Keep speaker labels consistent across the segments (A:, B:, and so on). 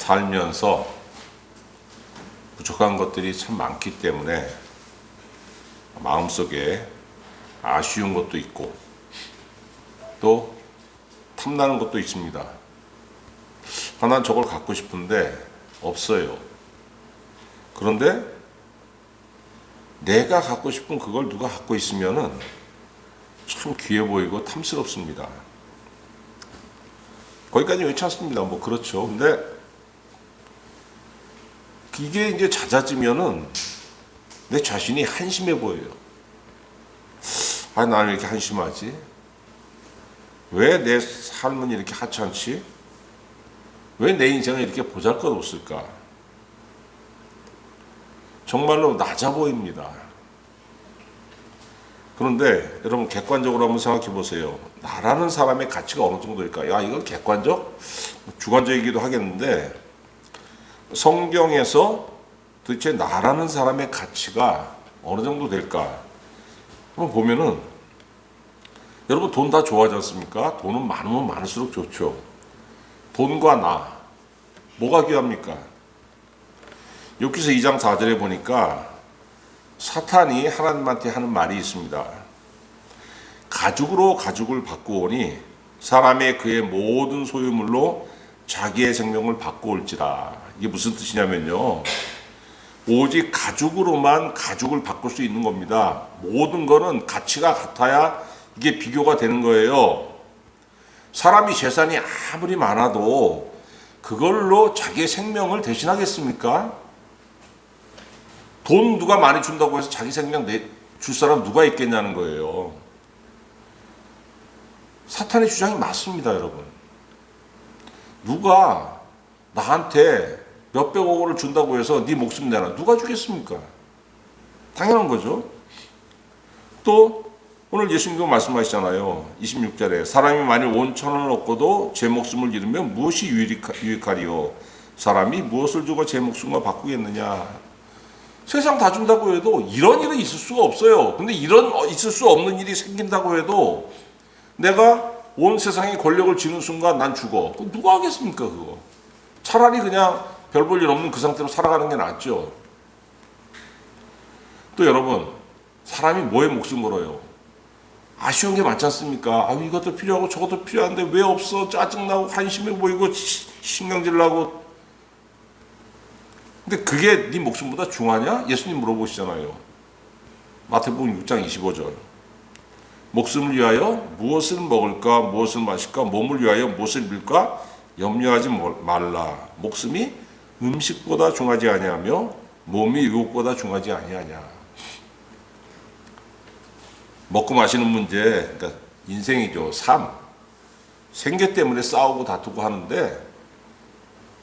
A: 살면서 부족한 것들이 참 많기 때문에 마음속에 아쉬운 것도 있고 또 탐나는 것도 있습니다. 난 저걸 갖고 싶은데 없어요. 그런데 내가 갖고 싶은 그걸 누가 갖고 있으면은 참 귀해 보이고 탐스럽습니다. 거기까지 괜찮습니다. 뭐 그렇죠. 근데 이게 이제 잦아지면은 내 자신이 한심해 보여요. 아, 나는 이렇게 한심하지? 왜 내 삶은 이렇게 하찮지? 왜 내 인생은 이렇게 보잘것없을까? 정말로 낮아 보입니다. 그런데 여러분 객관적으로 한번 생각해 보세요. 나라는 사람의 가치가 어느 정도일까? 야, 이건 객관적? 주관적이기도 하겠는데 성경에서 도대체 나라는 사람의 가치가 어느 정도 될까? 한번 보면은 여러분 돈 다 좋아하지 않습니까? 돈은 많으면 많을수록 좋죠. 돈과 나 뭐가 귀합니까? 욥기서 2장 4절에 보니까 사탄이 하나님한테 하는 말이 있습니다. 가죽으로 가죽을 바꾸오니 사람의 그의 모든 소유물로 자기의 생명을 바꾸올지라. 이게 무슨 뜻이냐면요, 오직 가죽으로만 가죽을 바꿀 수 있는 겁니다. 모든 거는 가치가 같아야 이게 비교가 되는 거예요. 사람이 재산이 아무리 많아도 그걸로 자기의 생명을 대신하겠습니까? 돈 누가 많이 준다고 해서 자기 생명 줄 사람 누가 있겠냐는 거예요. 사탄의 주장이 맞습니다, 여러분. 누가 나한테 몇백억 원을 준다고 해서 네 목숨 내놔. 누가 주겠습니까? 당연한 거죠. 또 오늘 예수님도 말씀하시잖아요. 26절에 사람이 만일 온 천원을 얻고도 제 목숨을 잃으면 무엇이 유익하리요? 사람이 무엇을 주고 제 목숨과 바꾸겠느냐? 세상 다 준다고 해도 이런 일은 있을 수가 없어요. 근데 이런 있을 수 없는 일이 생긴다고 해도 내가 온 세상에 권력을 쥐는 순간 난 죽어. 그럼 누가 하겠습니까, 그거? 차라리 그냥 별 볼 일 없는 그 상태로 살아가는 게 낫죠. 또 여러분, 사람이 뭐에 목숨 걸어요? 아쉬운 게 많지 않습니까? 아, 이것도 필요하고 저것도 필요한데 왜 없어? 짜증나고 한심해 보이고 신경질 나고. 근데 그게 네 목숨보다 중하냐? 예수님 물어보시잖아요. 마태복음 6장 25절. 목숨을 위하여 무엇을 먹을까, 무엇을 마실까, 몸을 위하여 무엇을 입을까 염려하지 말라. 목숨이 음식보다 중하지 아니하며 몸이 유혹보다 중하지 아니하냐. 먹고 마시는 문제, 그러니까 인생이죠. 삶. 생계 때문에 싸우고 다투고 하는데,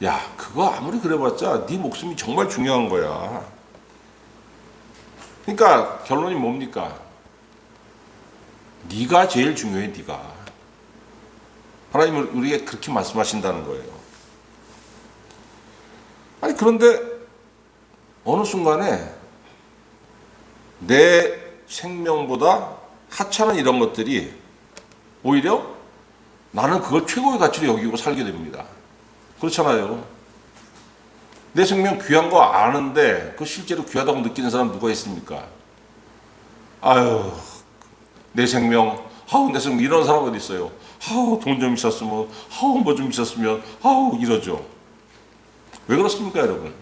A: 야, 그거 아무리 그래봤자 네 목숨이 정말 중요한 거야. 그러니까 결론이 뭡니까? 네가 제일 중요해, 네가. 하나님은 우리에게 그렇게 말씀하신다는 거예요. 아니, 그런데 어느 순간에 내 생명보다 하찮은 이런 것들이 오히려 나는 그걸 최고의 가치로 여기고 살게 됩니다. 그렇잖아요. 내 생명 귀한 거 아는데 그 실제로 귀하다고 느끼는 사람 누가 있습니까? 아유, 내 생명, 내 생명 이런 사람 어디 있어요? 돈 좀 있었으면, 뭐 좀 있었으면, 이러죠. 왜 그렇습니까, 여러분?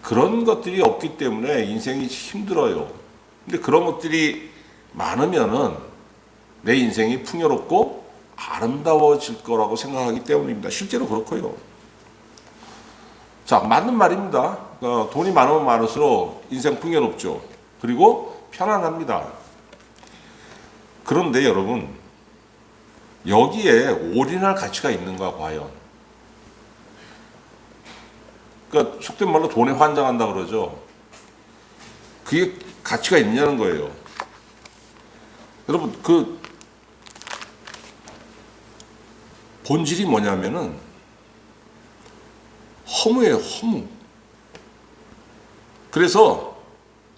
A: 그런 것들이 없기 때문에 인생이 힘들어요. 근데 그런 것들이 많으면은 내 인생이 풍요롭고 아름다워질 거라고 생각하기 때문입니다. 실제로 그렇고요. 자, 맞는 말입니다. 돈이 많으면 많을수록 인생 풍요롭죠. 그리고 편안합니다. 그런데 여러분, 여기에 올인할 가치가 있는가 과연? 그러니까 속된 말로 돈에 환장한다 그러죠. 그게 가치가 있냐는 거예요. 여러분, 그 본질이 뭐냐면은 허무예요, 허무. 그래서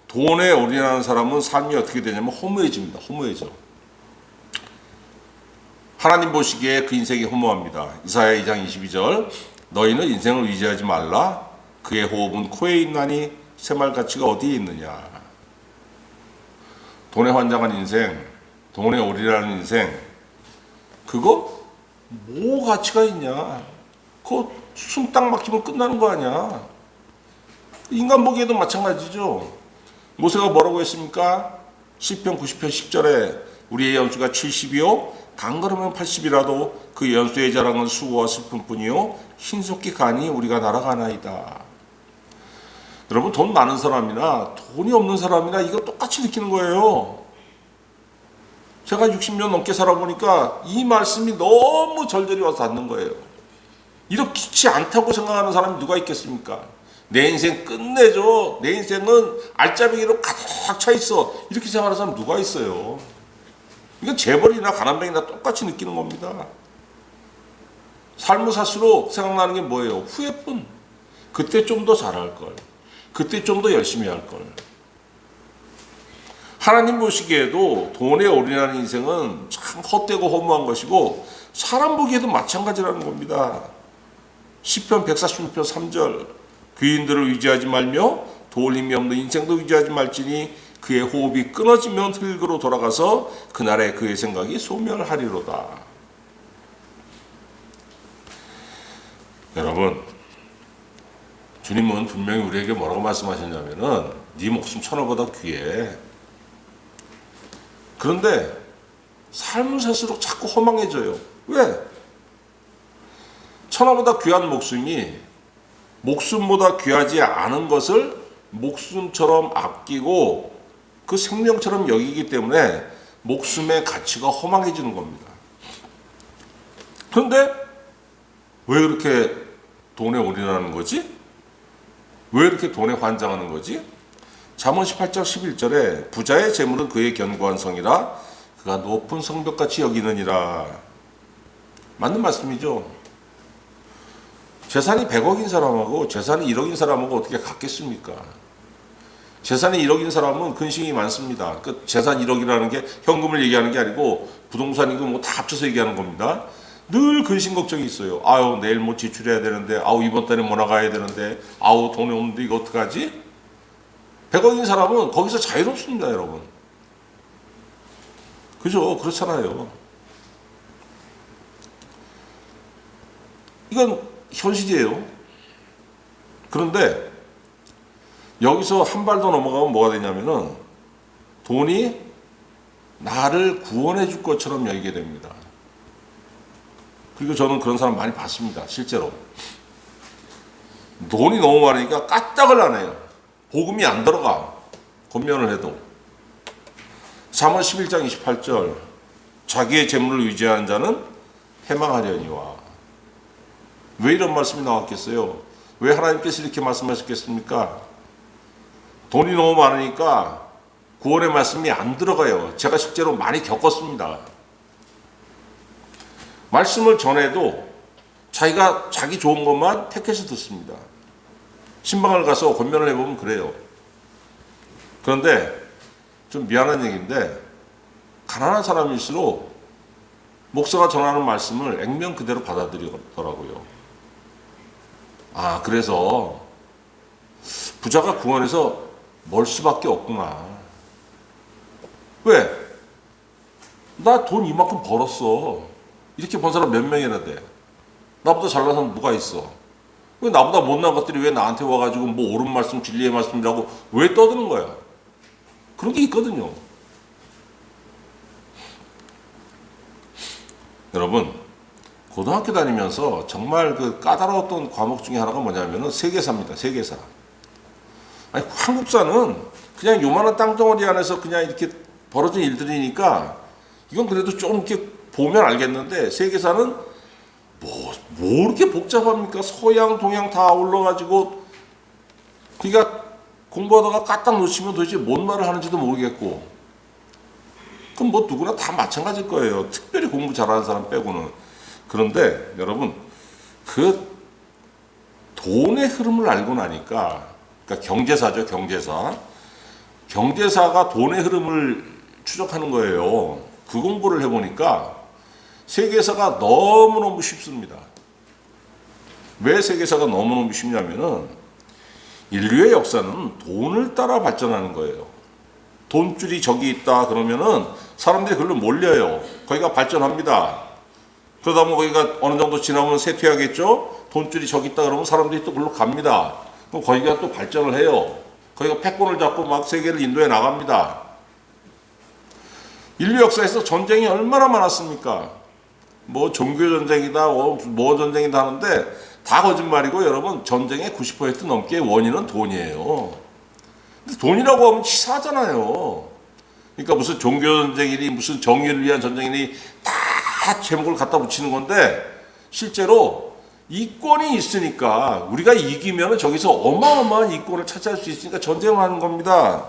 A: 돈에 올인하는 사람은 삶이 어떻게 되냐면 허무해집니다. 허무해져. 하나님 보시기에 그 인생이 허무합니다. 이사야 2장 22절 너희는 인생을 의지하지 말라. 그의 호흡은 코에 있나니 새말 가치가 어디에 있느냐. 돈에 환장한 인생, 돈에 올인하는 인생, 그거 뭐 가치가 있냐. 그거 숨 딱 막히면 끝나는 거 아니야. 인간 보기에도 마찬가지죠. 모세가 뭐라고 했습니까? 시편 90편 10절에 우리의 연수가 70이요 강걸으면 80이라도 그 연수의 자랑은 수고와 슬픔뿐이요 신속히 가니 우리가 날아가나이다. 여러분, 돈 많은 사람이나 돈이 없는 사람이나 이거 똑같이 느끼는 거예요. 제가 60년 넘게 살아보니까 이 말씀이 너무 절절히 와서 닿는 거예요. 이렇지 않다고 생각하는 사람이 누가 있겠습니까? 내 인생 끝내줘. 내 인생은 알짜배기로 가득 차 있어. 이렇게 생각하는 사람 누가 있어요? 이건 재벌이나 가난뱅이나 똑같이 느끼는 겁니다. 삶을 살수록 생각나는 게 뭐예요? 후회뿐. 그때 좀 더 잘할 걸. 그때 좀 더 열심히 할 걸. 하나님 보시기에도 돈에 올인하는 인생은 참 헛되고 허무한 것이고 사람 보기에도 마찬가지라는 겁니다. 시편 146편 3절 귀인들을 의지하지 말며 도울 힘이 없는 인생도 의지하지 말지니 그의 호흡이 끊어지면 흙으로 돌아가서 그날에 그의 생각이 소멸하리로다. 여러분, 주님은 분명히 우리에게 뭐라고 말씀하셨냐면은 네 목숨 천하보다 귀해. 그런데 삶을 살수록 자꾸 허망해져요. 왜? 천하보다 귀한 목숨이 목숨보다 귀하지 않은 것을 목숨처럼 아끼고 그 생명처럼 여기기 때문에 목숨의 가치가 허망해지는 겁니다. 그런데 왜 그렇게 돈에 올인하는 거지? 왜 이렇게 돈에 환장하는 거지? 잠언 18장 11절에 부자의 재물은 그의 견고한 성이라 그가 높은 성벽같이 여기느니라. 맞는 말씀이죠. 재산이 100억인 사람하고 재산이 1억인 사람하고 어떻게 같겠습니까? 재산이 1억인 사람은 근심이 많습니다. 그 재산 1억이라는 게 현금을 얘기하는 게 아니고 부동산이고 뭐 다 합쳐서 얘기하는 겁니다. 늘 근심 걱정이 있어요. 아유, 내일 뭐 지출해야 되는데, 아우, 이번 달에 뭐 나가야 되는데, 아우, 돈이 없는데 이거 어떡하지? 100억인 사람은 거기서 자유롭습니다, 여러분. 그죠? 그렇잖아요. 이건 현실이에요. 그런데 여기서 한 발 더 넘어가면 뭐가 되냐면은 돈이 나를 구원해 줄 것처럼 여기게 됩니다. 그리고 저는 그런 사람 많이 봤습니다. 실제로. 돈이 너무 많으니까 까딱을 안 해요. 복음이 안 들어가. 권면을 해도. 잠언 11장 28절 자기의 재물을 의지하는 자는 패망하려니와. 왜 이런 말씀이 나왔겠어요? 왜 하나님께서 이렇게 말씀하셨겠습니까? 돈이 너무 많으니까 구원의 말씀이 안 들어가요. 제가 실제로 많이 겪었습니다. 말씀을 전해도 자기가 자기 좋은 것만 택해서 듣습니다. 신방을 가서 권면을 해보면 그래요. 그런데 좀 미안한 얘기인데 가난한 사람일수록 목사가 전하는 말씀을 액면 그대로 받아들이더라고요. 아, 그래서 부자가 구원에서 멀 수밖에 없구나. 왜? 나 돈 이만큼 벌었어. 이렇게 번 사람 몇 명이나 돼? 나보다 잘난 사람 누가 있어? 왜 나보다 못난 것들이 왜 나한테 와가지고 뭐 옳은 말씀, 진리의 말씀이라고 왜 떠드는 거야? 그런 게 있거든요. 여러분, 고등학교 다니면서 정말 그 까다로웠던 과목 중에 하나가 뭐냐면은 세계사입니다. 세계사. 아니, 한국사는 그냥 요만한 땅덩어리 안에서 그냥 이렇게 벌어진 일들이니까 이건 그래도 좀 이렇게 보면 알겠는데 세계사는 뭐 이렇게 복잡합니까? 서양, 동양 다 올라가지고 그러니까 공부하다가 까딱 놓치면 도대체 뭔 말을 하는지도 모르겠고 그럼 뭐 누구나 다 마찬가지일 거예요. 특별히 공부 잘하는 사람 빼고는. 그런데 여러분 그 돈의 흐름을 알고 나니까 그러니까 경제사죠. 경제사가 돈의 흐름을 추적하는 거예요. 그 공부를 해보니까 세계사가 너무너무 쉽습니다. 왜 세계사가 너무너무 쉽냐면은 인류의 역사는 돈을 따라 발전하는 거예요. 돈줄이 저기 있다 그러면은 사람들이 그걸로 몰려요. 거기가 발전합니다. 그러다 보면 거기가 어느 정도 지나면 쇠퇴하겠죠? 돈줄이 저기 있다 그러면 사람들이 또 그걸로 갑니다. 그럼 거기가 또 발전을 해요. 거기가 패권을 잡고 막 세계를 인도해 나갑니다. 인류 역사에서 전쟁이 얼마나 많았습니까? 뭐 종교 전쟁이다, 뭐 전쟁이다 하는데 다 거짓말이고 여러분 전쟁의 90% 넘게 원인은 돈이에요. 근데 돈이라고 하면 치사하잖아요. 그러니까 무슨 종교 전쟁이니 무슨 정의를 위한 전쟁이니 다 제목을 갖다 붙이는 건데 실제로 이권이 있으니까 우리가 이기면 저기서 어마어마한 이권을 차지할 수 있으니까 전쟁을 하는 겁니다.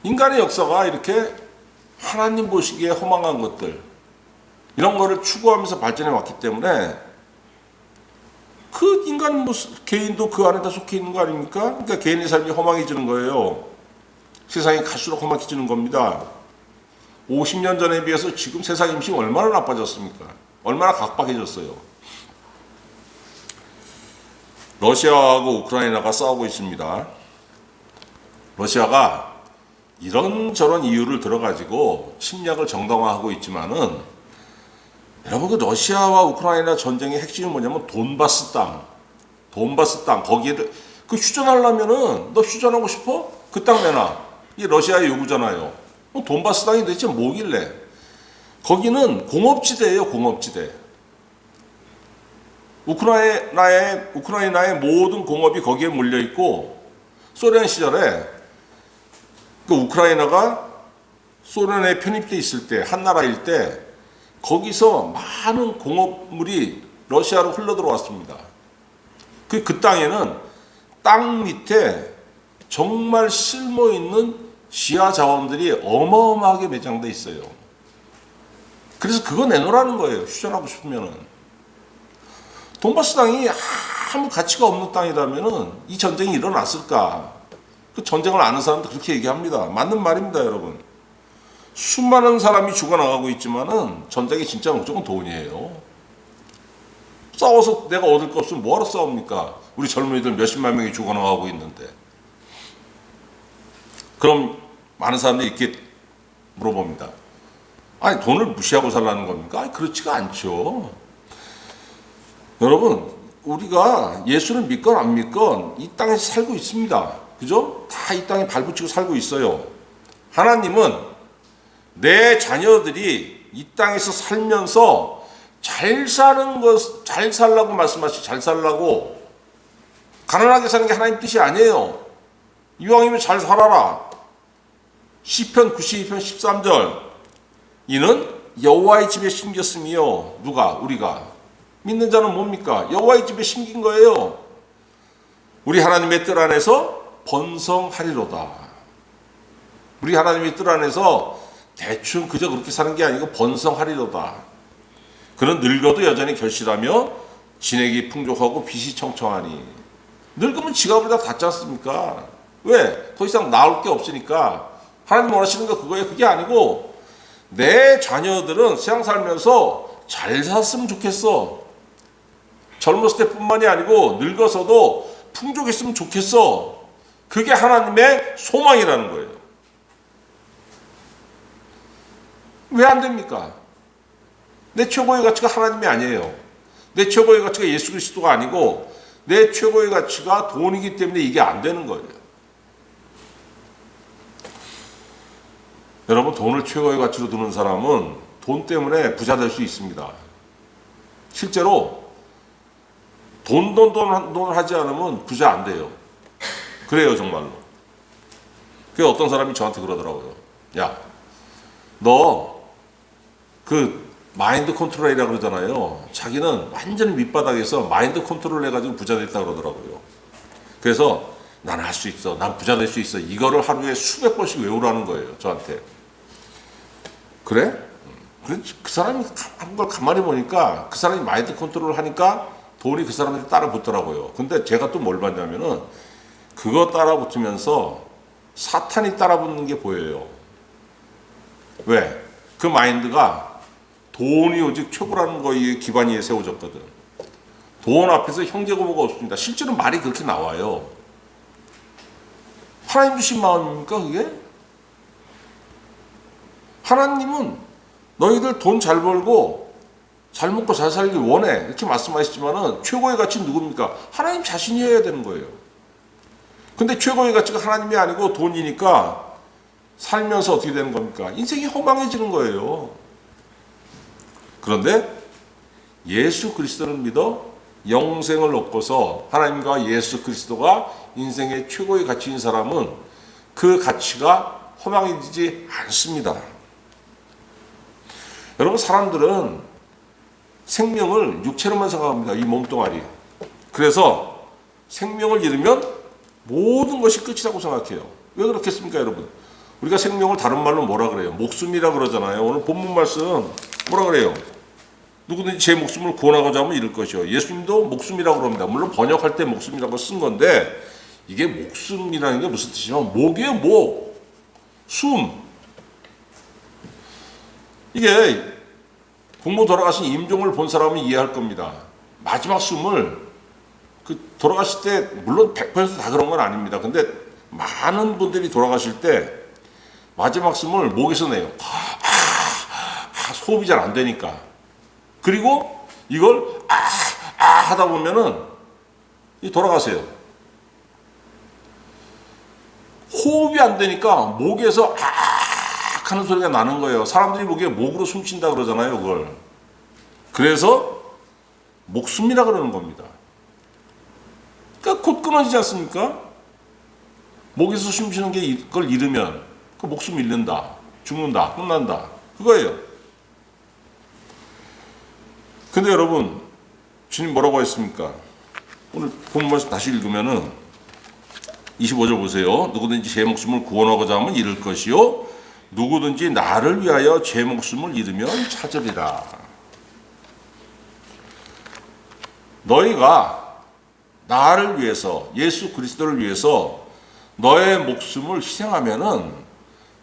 A: 인간의 역사가 이렇게 하나님 보시기에 허망한 것들 이런 거를 추구하면서 발전해 왔기 때문에 그 인간 개인도 그 안에 다 속해 있는 거 아닙니까? 그러니까 개인의 삶이 허망해지는 거예요. 세상이 갈수록 험악해지는 겁니다. 50년 전에 비해서 지금 세상 임신 얼마나 나빠졌습니까? 얼마나 각박해졌어요. 러시아하고 우크라이나가 싸우고 있습니다. 러시아가 이런저런 이유를 들어가지고 침략을 정당화하고 있지만은 여러분 그 러시아와 우크라이나 전쟁의 핵심이 뭐냐면 돈바스 땅 거기를 그 휴전하려면은 너 휴전하고 싶어? 그 땅 내놔. 이게 러시아의 요구잖아요. 돈바스 땅이 도대체 뭐길래? 거기는 공업지대예요, 공업지대. 우크라이나의 모든 공업이 거기에 몰려 있고 소련 시절에 그 우크라이나가 소련에 편입돼 있을 때 한나라일 때 거기서 많은 공업물이 러시아로 흘러 들어왔습니다. 그 땅에는 땅 밑에 정말 쓸모 있는 지하 자원들이 어마어마하게 매장돼 있어요. 그래서 그거 내놓으라는 거예요. 휴전하고 싶으면은. 돈바스 땅이 아무 가치가 없는 땅이라면은 이 전쟁이 일어났을까? 그 전쟁을 아는 사람도 그렇게 얘기합니다. 맞는 말입니다, 여러분. 수많은 사람이 죽어나가고 있지만은 전쟁이 진짜 목적은 돈이에요. 싸워서 내가 얻을 거 없으면 뭐하러 싸웁니까? 우리 젊은이들 몇십만 명이 죽어나가고 있는데. 그럼 많은 사람들이 이렇게 물어봅니다. 아니 돈을 무시하고 살라는 겁니까? 아니 그렇지가 않죠. 여러분 우리가 예수를 믿건 안 믿건 이 땅에서 살고 있습니다. 그죠? 다 이 땅에 발붙이고 살고 있어요. 하나님은 내 자녀들이 이 땅에서 살면서 잘 사는 것, 잘 살라고 말씀하시죠. 잘 살라고. 가난하게 사는 게 하나님 뜻이 아니에요. 이왕이면 잘 살아라. 시편 92편 13절. 이는 여호와의 집에 심겼음이요. 누가? 우리가. 믿는 자는 뭡니까? 여호와의 집에 심긴 거예요. 우리 하나님의 뜻 안에서 번성하리로다. 우리 하나님의 뜻 안에서 대충 그저 그렇게 사는 게 아니고 번성하리로다. 그는 늙어도 여전히 결실하며 진액이 풍족하고 빛이 청청하니. 늙으면 지갑을 다 닫지 않습니까? 왜? 더 이상 나올 게 없으니까. 하나님 원하시는 거 그거예요. 그게 아니고 내 자녀들은 세상 살면서 잘 살았으면 좋겠어. 젊었을 때뿐만이 아니고 늙어서도 풍족했으면 좋겠어. 그게 하나님의 소망이라는 거예요. 왜 안 됩니까? 내 최고의 가치가 하나님이 아니에요. 내 최고의 가치가 예수 그리스도가 아니고 내 최고의 가치가 돈이기 때문에 이게 안 되는 거예요. 여러분 돈을 최고의 가치로 두는 사람은 돈 때문에 부자 될 수 있습니다. 실제로 돈 하지 않으면 부자 안 돼요. 그래요 정말로. 그 어떤 사람이 저한테 그러더라고요. 야, 너 그 마인드 컨트롤이라고 그러잖아요. 자기는 완전히 밑바닥에서 마인드 컨트롤 해가지고 부자 됐다 그러더라고요. 그래서 난 할 수 있어. 난 부자 될 수 있어. 이거를 하루에 수백 번씩 외우라는 거예요. 저한테. 그래? 그 사람이 한 걸 가만히 보니까 그 사람이 마인드 컨트롤을 하니까 돈이 그 사람한테 따라 붙더라고요. 근데 제가 또 뭘 봤냐면은 그거 따라 붙으면서 사탄이 따라 붙는 게 보여요. 왜? 그 마인드가 돈이 오직 최고라는 거에 기반이 세워졌거든. 돈 앞에서 형제고모가 없습니다. 실제로 말이 그렇게 나와요. 하나님 주신 마음입니까 그게? 하나님은 너희들 돈 잘 벌고 잘 먹고 잘 살길 원해 이렇게 말씀하시지만은 최고의 가치는 누굽니까? 하나님 자신이 해야 되는 거예요. 근데 최고의 가치가 하나님이 아니고 돈이니까 살면서 어떻게 되는 겁니까? 인생이 허망해지는 거예요. 그런데 예수 그리스도를 믿어 영생을 얻고서 하나님과 예수 그리스도가 인생의 최고의 가치인 사람은 그 가치가 허망해지지 않습니다. 여러분, 사람들은 생명을 육체로만 생각합니다. 이 몸뚱아리. 그래서 생명을 잃으면 모든 것이 끝이라고 생각해요. 왜 그렇겠습니까, 여러분? 우리가 생명을 다른 말로 뭐라 그래요? 목숨이라 그러잖아요. 오늘 본문 말씀 뭐라 그래요? 누구든지 제 목숨을 구원하고자 하면 잃을 것이요. 예수님도 목숨이라고 그럽니다. 물론 번역할 때 목숨이라고 쓴 건데 이게 목숨이라는 게 무슨 뜻이냐면 목이에요, 목. 숨. 이게 국모 돌아가신 임종을 본 사람은 이해할 겁니다. 마지막 숨을 돌아가실 때 물론 100%다 그런 건 아닙니다. 근데 많은 분들이 돌아가실 때 마지막 숨을 목에서 내요. 호흡이 잘 안 되니까. 그리고 이걸 하다 보면은 돌아가세요. 호흡이 안 되니까 목에서 하는 소리가 나는 거예요. 사람들이 보기에 목으로 숨쉰다 그러잖아요, 그걸. 그래서 목숨이라 그러는 겁니다. 그러니까 곧 끊어지지 않습니까? 목에서 숨쉬는 게 그걸 잃으면 그 목숨 잃는다, 죽는다, 끝난다. 그거예요. 근데 여러분, 주님 뭐라고 했습니까? 오늘 본문 말씀 다시 읽으면은 25절 보세요. 누구든지 제 목숨을 구원하고자 하면 잃을 것이요, 누구든지 나를 위하여 제 목숨을 잃으면 찾으리라. 너희가 나를 위해서, 예수 그리스도를 위해서 너의 목숨을 희생하면은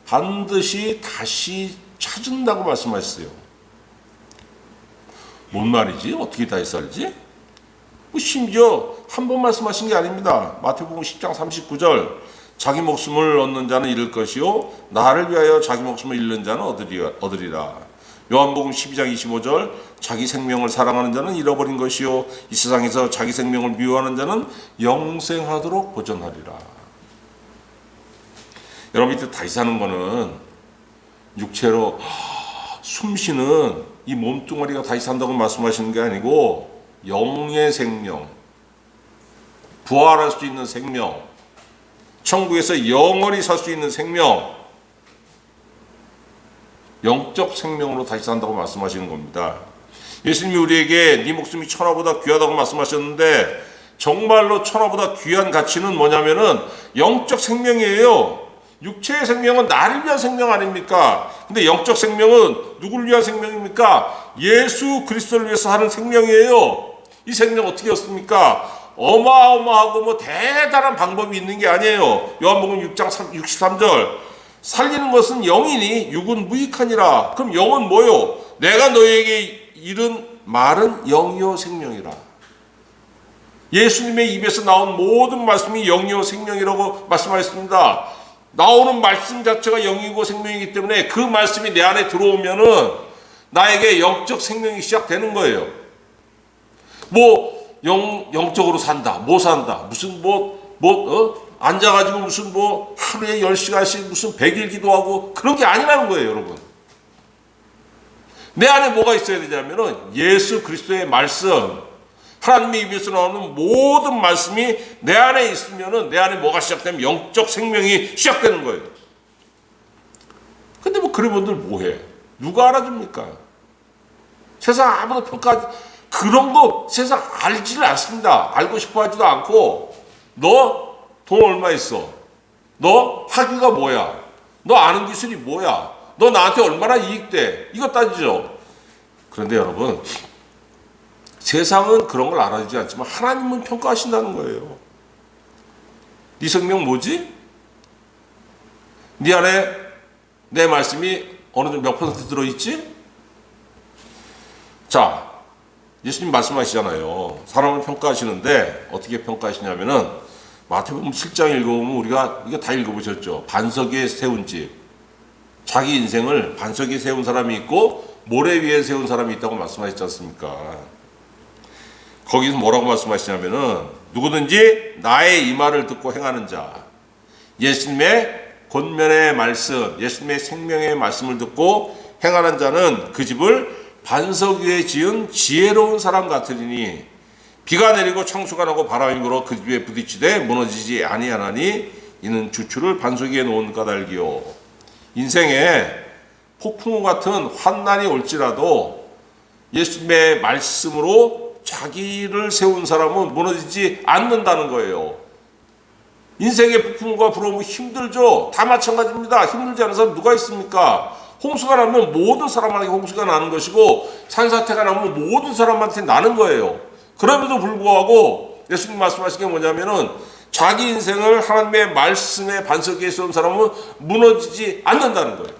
A: 반드시 다시 찾은다고 말씀하셨어요. 뭔 말이지? 어떻게 다시 살지? 심지어 한 번 말씀하신 게 아닙니다. 마태복음 10장 39절 자기 목숨을 얻는 자는 잃을 것이요 나를 위하여 자기 목숨을 잃는 자는 얻으리라. 요한복음 12장 25절 자기 생명을 사랑하는 자는 잃어버린 것이요 이 세상에서 자기 생명을 미워하는 자는 영생하도록 보존하리라. 여러분, 이때 다시 사는 거는 육체로 숨쉬는 이 몸뚱아리가 다시 산다고 말씀하시는 게 아니고 영의 생명, 부활할 수 있는 생명, 천국에서 영원히 살 수 있는 생명, 영적 생명으로 다시 산다고 말씀하시는 겁니다. 예수님이 우리에게 네 목숨이 천하보다 귀하다고 말씀하셨는데 정말로 천하보다 귀한 가치는 뭐냐면은 영적 생명이에요. 육체의 생명은 나를 위한 생명 아닙니까? 근데 영적 생명은 누구를 위한 생명입니까? 예수 그리스도를 위해서 하는 생명이에요. 이 생명 어떻게 얻습니까? 어마어마하고 대단한 방법이 있는 게 아니에요. 요한복음 6장 63절 살리는 것은 영이니 육은 무익하니라. 그럼 영은 뭐요? 내가 너에게 이른 말은 영이요 생명이라. 예수님의 입에서 나온 모든 말씀이 영이요 생명이라고 말씀하셨습니다. 나오는 말씀 자체가 영이고 생명이기 때문에 그 말씀이 내 안에 들어오면은 나에게 영적 생명이 시작되는 거예요. 영적으로 산다. 산다. 무슨 앉아가지고 무슨 하루에 10시간씩 무슨 100일 기도하고 그런 게 아니라는 거예요, 여러분. 내 안에 뭐가 있어야 되냐면은 예수 그리스도의 말씀, 하나님의 입에서 나오는 모든 말씀이 내 안에 있으면은 내 안에 뭐가 시작되면 영적 생명이 시작되는 거예요. 근데 그런 분들 뭐해? 누가 알아줍니까? 세상 아무도 그런 거 세상 알지를 않습니다. 알고 싶어 하지도 않고, 너 돈 얼마 있어? 너 학위가 뭐야? 너 아는 기술이 뭐야? 너 나한테 얼마나 이익돼? 이거 따지죠. 그런데 여러분, 세상은 그런 걸 알아주지 않지만 하나님은 평가하신다는 거예요. 네 생명 뭐지? 네 안에 내 말씀이 어느 정도 몇 퍼센트 들어있지? 자, 예수님 말씀하시잖아요. 사람을 평가하시는데 어떻게 평가하시냐면은 마태복음 7장 읽어보면 우리가 이거 다 읽어보셨죠. 반석 위에 세운 집. 자기 인생을 반석 위에 세운 사람이 있고 모래 위에 세운 사람이 있다고 말씀하셨지 않습니까? 거기서 뭐라고 말씀하시냐면은 누구든지 나의 이 말을 듣고 행하는 자, 예수님의 권면의 말씀, 예수님의 생명의 말씀을 듣고 행하는 자는 그 집을 반석 위에 지은 지혜로운 사람 같으리니 비가 내리고 창수가 나고 바람이 불어 그 집에 부딪히되 무너지지 아니하나니 이는 주추를 반석 위에 놓은 까닭이요. 인생에 폭풍우 같은 환난이 올지라도 예수님의 말씀으로 자기를 세운 사람은 무너지지 않는다는 거예요. 인생의 폭풍우가 불어오면 힘들죠. 다 마찬가지입니다. 힘들지 않은 사람 누가 있습니까? 홍수가 나면 모든 사람한테 홍수가 나는 것이고 산사태가 나면 모든 사람한테 나는 거예요. 그럼에도 불구하고 예수님 말씀하신 게 뭐냐면은 자기 인생을 하나님의 말씀의 반석 위에 세운 사람은 무너지지 않는다는 거예요.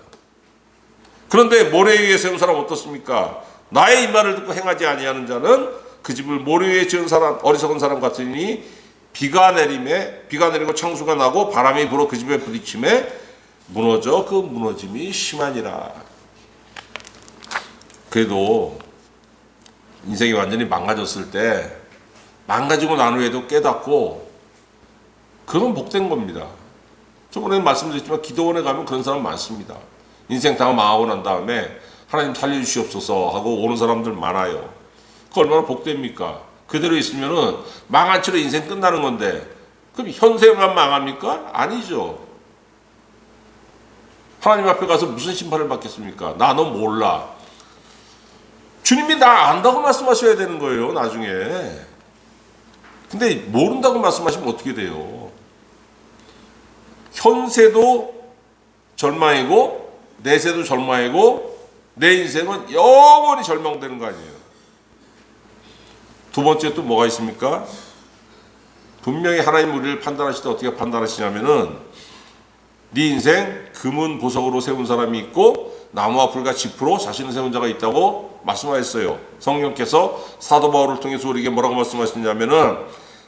A: 그런데 모래 위에 세운 사람은 어떻습니까? 나의 이 말을 듣고 행하지 아니하는 자는 그 집을 모래 위에 지은 사람, 어리석은 사람 같으니 비가 내리고 창수가 나고 바람이 불어 그 집에 부딪힘에 무너져 그 무너짐이 심하니라. 그래도 인생이 완전히 망가졌을 때 망가지고 난 후에도 깨닫고 그건 복된 겁니다. 저번에 말씀드렸지만 기도원에 가면 그런 사람 많습니다. 인생 다 망하고 난 다음에 하나님 살려주시옵소서 하고 오는 사람들 많아요. 그 얼마나 복됩니까? 그대로 있으면은 망한 채로 인생 끝나는 건데 그럼 현세만 망합니까? 아니죠. 하나님 앞에 가서 무슨 심판을 받겠습니까? 나 너 몰라. 주님이 나 안다고 말씀하셔야 되는 거예요, 나중에. 근데 모른다고 말씀하시면 어떻게 돼요? 현세도 절망이고 내세도 절망이고 내 인생은 영원히 절망되는 거 아니에요. 두 번째 또 뭐가 있습니까? 분명히 하나님 우리를 판단하실 때 어떻게 판단하시냐면은 네 인생 금은 보석으로 세운 사람이 있고 나무와 불과 짚으로 자신을 세운 자가 있다고 말씀하셨어요. 성령께서 사도 바울을 통해서 우리에게 뭐라고 말씀하시냐면은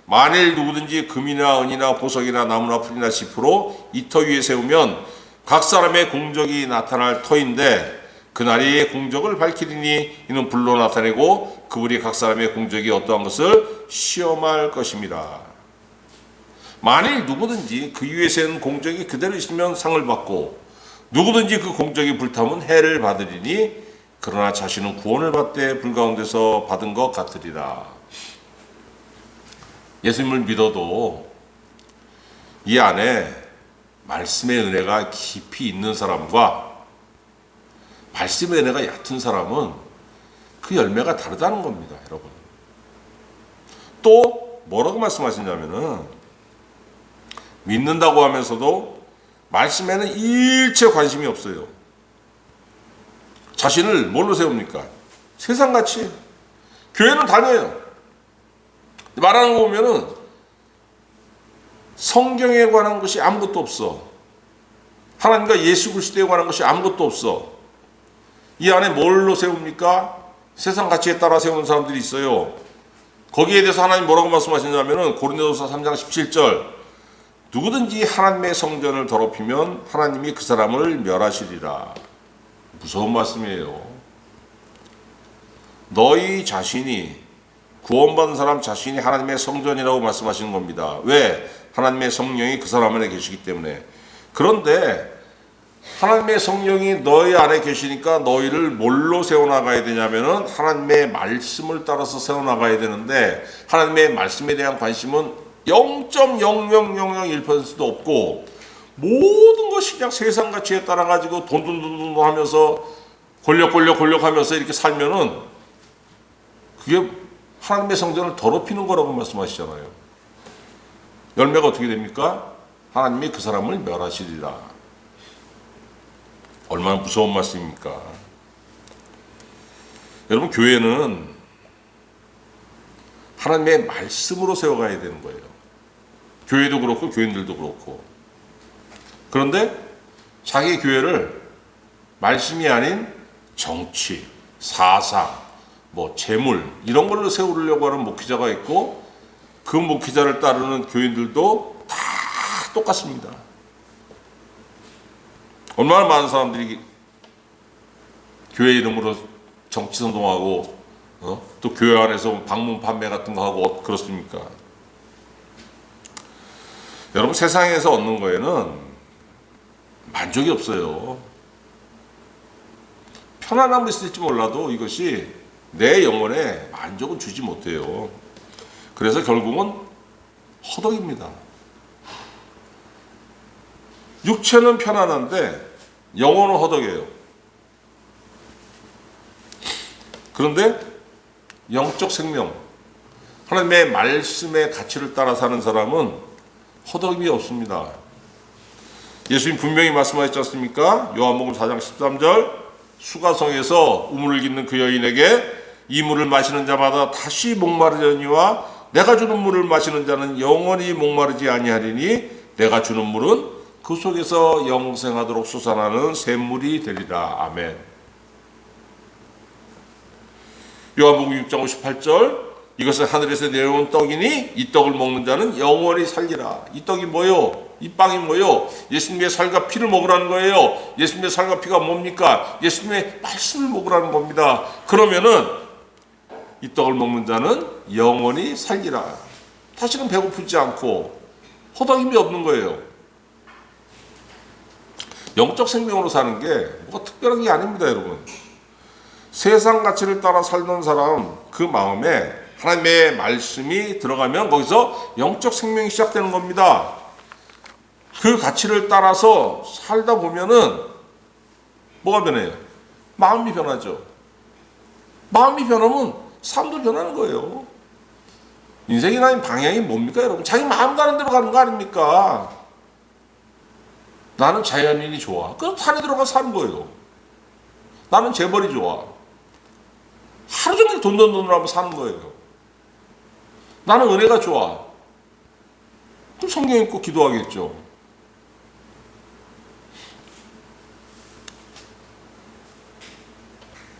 A: 만일 누구든지 금이나 은이나 보석이나 나무나 풀이나 짚으로 이 터 위에 세우면 각 사람의 공적이 나타날 터인데 그날이 공적을 밝히리니 이는 불로 나타내고 그분이 각 사람의 공적이 어떠한 것을 시험할 것입니다. 만일 누구든지 그 위에 세운 공적이 그대로 있으면 상을 받고 누구든지 그 공적이 불타면 해를 받으리니 그러나 자신은 구원을 받되 불 가운데서 받은 것 같으리라. 예수님을 믿어도 이 안에 말씀의 은혜가 깊이 있는 사람과 말씀의 은혜가 얕은 사람은 그 열매가 다르다는 겁니다, 여러분. 또 뭐라고 말씀하시냐면은 믿는다고 하면서도 말씀에는 일체 관심이 없어요. 자신을 뭘로 세웁니까? 세상같이. 교회는 다녀요. 말하는 거 보면은 성경에 관한 것이 아무것도 없어. 하나님과 예수 그리스도에 관한 것이 아무것도 없어. 이 안에 뭘로 세웁니까? 세상 가치에 따라 세우는 사람들이 있어요. 거기에 대해서 하나님 뭐라고 말씀하시냐면은 고린도서 3장 17절 누구든지 하나님의 성전을 더럽히면 하나님이 그 사람을 멸하시리라. 무서운 말씀이에요. 너희 자신이 구원받은 사람 자신이 하나님의 성전이라고 말씀하시는 겁니다. 왜? 하나님의 성령이 그 사람 안에 계시기 때문에. 그런데 하나님의 성령이 너희 안에 계시니까 너희를 뭘로 세워나가야 되냐면은 하나님의 말씀을 따라서 세워나가야 되는데 하나님의 말씀에 대한 관심은 0.0001%도 없고 모든 것이 그냥 세상 가치에 따라 가지고 돈 하면서 권력 하면서 이렇게 살면은 그게 하나님의 성전을 더럽히는 거라고 말씀하시잖아요. 열매가 어떻게 됩니까? 하나님이 그 사람을 멸하시리라. 얼마나 무서운 말씀입니까? 여러분, 교회는 하나님의 말씀으로 세워가야 되는 거예요. 교회도 그렇고 교인들도 그렇고. 그런데 자기 교회를 말씀이 아닌 정치, 사상, 재물 이런 걸로 세우려고 하는 목회자가 있고 그 목회자를 따르는 교인들도 다 똑같습니다. 얼마나 많은 사람들이 교회 이름으로 정치 선동하고 또 교회 안에서 방문 판매 같은 거 하고 그렇습니까? 여러분 세상에서 얻는 거에는 만족이 없어요. 편안함은 있을지 몰라도 이것이 내 영혼에 만족은 주지 못해요. 그래서 결국은 허덕입니다. 육체는 편안한데 영혼은 허덕이에요. 그런데 영적 생명, 하나님의 말씀의 가치를 따라 사는 사람은 허덕임이 없습니다. 예수님 분명히 말씀하셨지 않습니까? 요한복음 4장 13절 수가성에서 우물을 깃는 그 여인에게 이 물을 마시는 자마다 다시 목마르려니와 내가 주는 물을 마시는 자는 영원히 목마르지 아니하리니 내가 주는 물은 그 속에서 영생하도록 솟아나는 샘물이 되리라. 아멘. 요한복음 6장 58절 이것은 하늘에서 내려온 떡이니 이 떡을 먹는 자는 영원히 살리라. 이 떡이 뭐요? 이 빵이 뭐요? 예수님의 살과 피를 먹으라는 거예요. 예수님의 살과 피가 뭡니까? 예수님의 말씀을 먹으라는 겁니다. 그러면은 이 떡을 먹는 자는 영원히 살리라. 다시는 배고프지 않고 허덕임이 없는 거예요. 영적 생명으로 사는 게 뭐가 특별한 게 아닙니다, 여러분. 세상 가치를 따라 살던 사람 그 마음에 하나님의 말씀이 들어가면 거기서 영적 생명이 시작되는 겁니다. 그 가치를 따라서 살다 보면은 뭐가 변해요? 마음이 변하죠. 마음이 변하면 삶도 변하는 거예요. 인생이라는 방향이 뭡니까, 여러분? 자기 마음 가는 대로 가는 거 아닙니까? 나는 자연인이 좋아. 그럼 산에 들어가 사는 거예요. 나는 재벌이 좋아. 하루 종일 돈을 하면 사는 거예요. 나는 은혜가 좋아. 그럼 성경 읽고 기도하겠죠.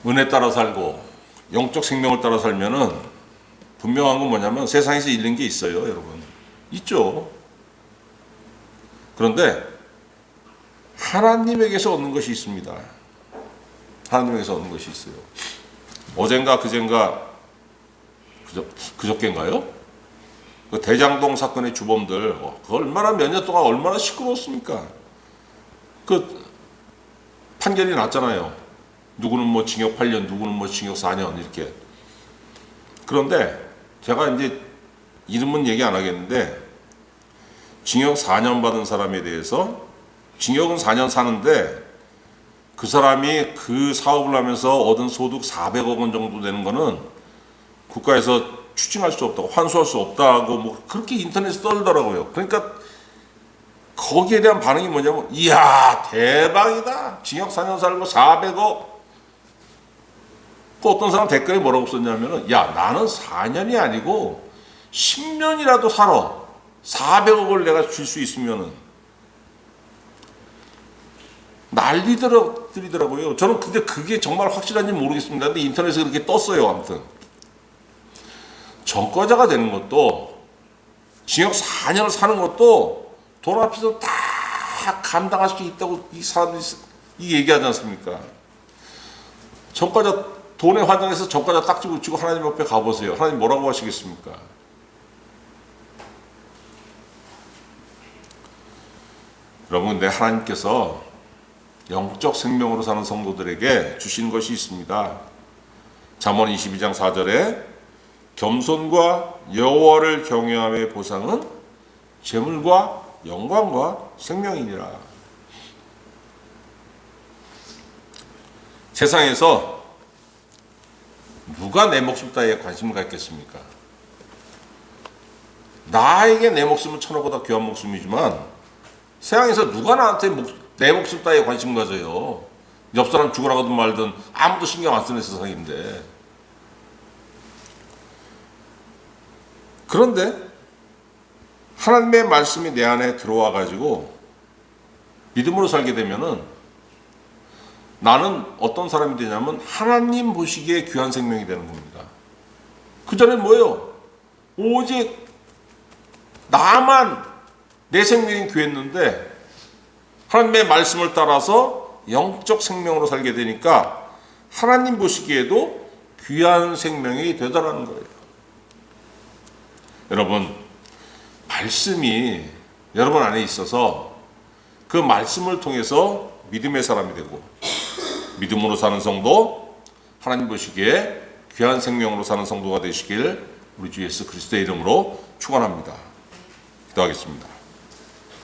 A: 은혜 따라 살고 영적 생명을 따라 살면은 분명한 건 뭐냐면 세상에서 잃는 게 있어요, 여러분. 있죠. 그런데 하나님에게서 얻는 것이 있습니다. 하나님에게서 얻는 것이 있어요. 어젠가 그젠가 그저께인가요? 그 대장동 사건의 주범들 그 얼마나 몇 년 동안 얼마나 시끄러웠습니까? 그 판결이 났잖아요. 누구는 징역 8년, 누구는 징역 4년 이렇게. 그런데 제가 이제 이름은 얘기 안 하겠는데 징역 4년 받은 사람에 대해서 징역은 4년 사는데 그 사람이 그 사업을 하면서 얻은 소득 400억 원 정도 되는 거는 국가에서 추징할 수 없다고, 환수할 수 없다고 그렇게 인터넷에 떨더라고요. 그러니까 거기에 대한 반응이 뭐냐면 이야 대박이다. 징역 4년 살고 400억. 그 어떤 사람 댓글에 뭐라고 썼냐면은 야 나는 4년이 아니고 10년이라도 살아. 400억을 내가 줄 수 있으면은. 난리들이더라고요. 저는 근데 그게 정말 확실한지 모르겠습니다. 근데 인터넷에 그렇게 떴어요. 아무튼 전과자가 되는 것도 징역 4년을 사는 것도 돈 앞에서 다 감당할 수 있다고 이 사람들이 이 얘기하지 않습니까? 전과자 돈에 환장해서 전과자 딱지 붙이고 하나님 앞에 가보세요. 하나님 뭐라고 하시겠습니까? 여러분, 내 하나님께서 영적 생명으로 사는 성도들에게 주신 것이 있습니다. 잠언 22장 4절에 겸손과 여호와를 경외함의 보상은 재물과 영광과 생명이니라. 세상에서 누가 내 목숨 따위에 관심을 갖겠습니까? 나에게 내 목숨은 천하보다 귀한 목숨이지만 세상에서 누가 나한테 내 목숨 따위에 관심 가져요. 옆 사람 죽으라고든 말든 아무도 신경 안 쓰는 세상인데. 그런데 하나님의 말씀이 내 안에 들어와 가지고 믿음으로 살게 되면은 나는 어떤 사람이 되냐면 하나님 보시기에 귀한 생명이 되는 겁니다. 그 전엔 뭐예요? 오직 나만 내 생명이 귀했는데 하나님의 말씀을 따라서 영적 생명으로 살게 되니까 하나님 보시기에도 귀한 생명이 되더라는 거예요. 여러분, 말씀이 여러분 안에 있어서 그 말씀을 통해서 믿음의 사람이 되고 믿음으로 사는 성도, 하나님 보시기에 귀한 생명으로 사는 성도가 되시길 우리 주 예수 그리스도의 이름으로 축원합니다. 기도하겠습니다.